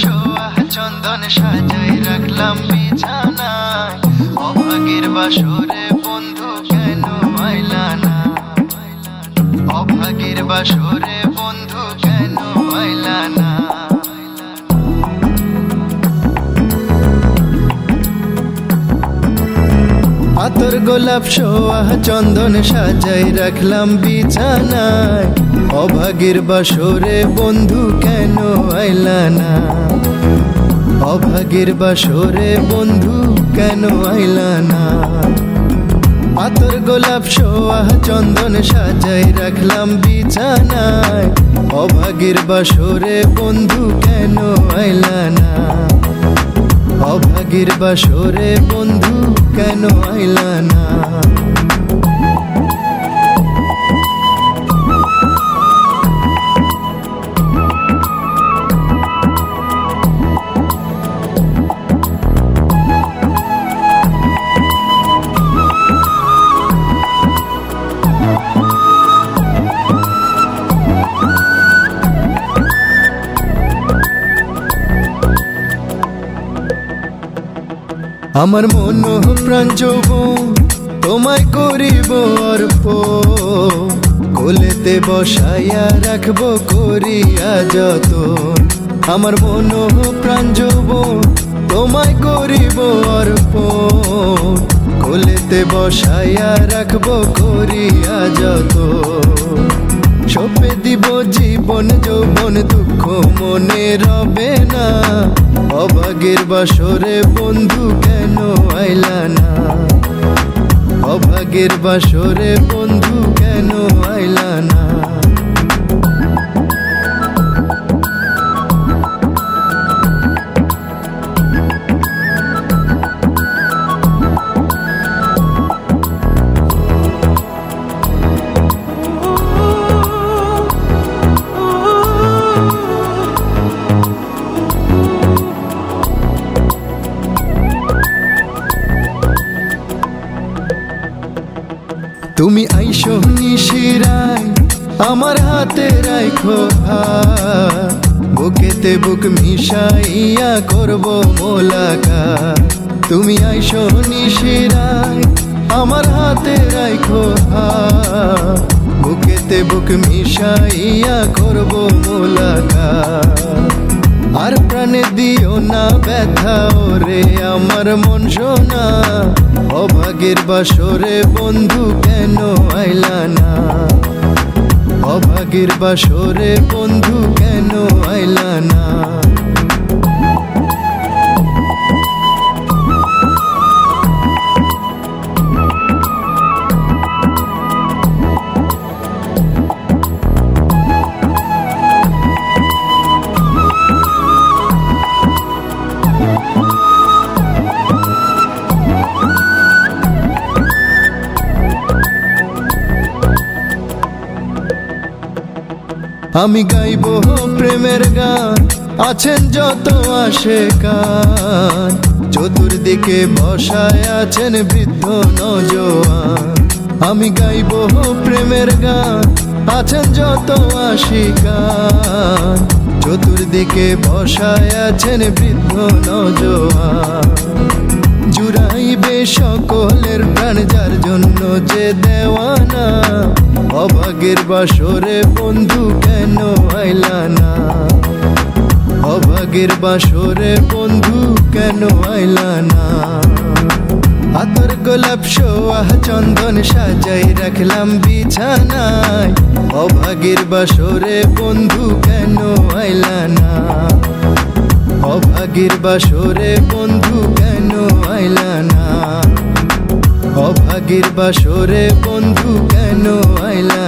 সোয়া চন্দন সাজাই রাখলাম বিছানায়, অভাগীর বাসরে বন্ধু কেন আইলা না, অভাগীর বাসরে বন্ধু কেন আইলা না। আতর গোলাপ সোয়া চন্দন সাজাই রাখলাম বিছানায়, অভাগীর বাসরে বন্ধু কেন আইলা না, অভাগীর বাসরে বন্ধু কেন আইলা না। আতর গোলাপ সোয়া চন্দন সাজাই রাখলাম বিছানায়, অভাগীর বাসরে বন্ধু কেন আইলা না, অভাগীর বাসরে বন্ধু কেন আইলা না। আমার মন প্রাণ যৌবন তোমায় করিব অর্পণ, কোলেতে বসাইয়া রাখবো করিয়া যতন। আমার মন প্রাণ যৌবন তোমায় করিব অর্পণ, কোলেতে বসাইয়া রাখবো করিয়া যতন। সঁপে দিব জীবন যৌবন, দুঃখ মনে রবে না, অভাগীর বাসরে বন্ধু কেন আইলা না, অভাগীর বাসরে বন্ধু কেন আইলা না। তুমি আইসো নিশিরায় আমার হাতে রাখো হাত, বুকেতে বুক মিশাইয়া করব মোলাকাত। তুমি আইসো নিশিরায় আমার হাতে রাখো হাত, বুকেতে বুক মিশাইয়া করব মোলাকাত। আর প্রাণে দিও না ব্যথা ওরে আমার মন সোনা, অভাগীর বাসরে বন্ধু কেন আইলা না, অভাগীর বাসরে বন্ধু কেন আইলা না। আমি গাইব প্রেমের গান, আছেন যত আশেকান, চতুর্দিকে বসায় আছেন বৃদ্ধ নওজোয়ান। আমি গাইব প্রেমের গান, আছেন যত আশিকান, চতুর্দিকে বসায় আছেন বৃদ্ধ নওজোয়ান। জুড়াইবে সকলের প্রাণ যার জন্য যে দেওয়ানা, অভাগীর বাসরে বন্ধু কেন আইলা না, অভাগীর বাসরে বন্ধু কেন আইলা না। আতর গোলাপ সোয়া চন্দন সাজাই রাখলাম বিছানায়, অভাগীর বাসরে বন্ধু কেন আইলা না, অভাগীর বাসরে বন্ধু কেন আইলা না, অভাগীর বাসরে বন্ধু কেন আইলা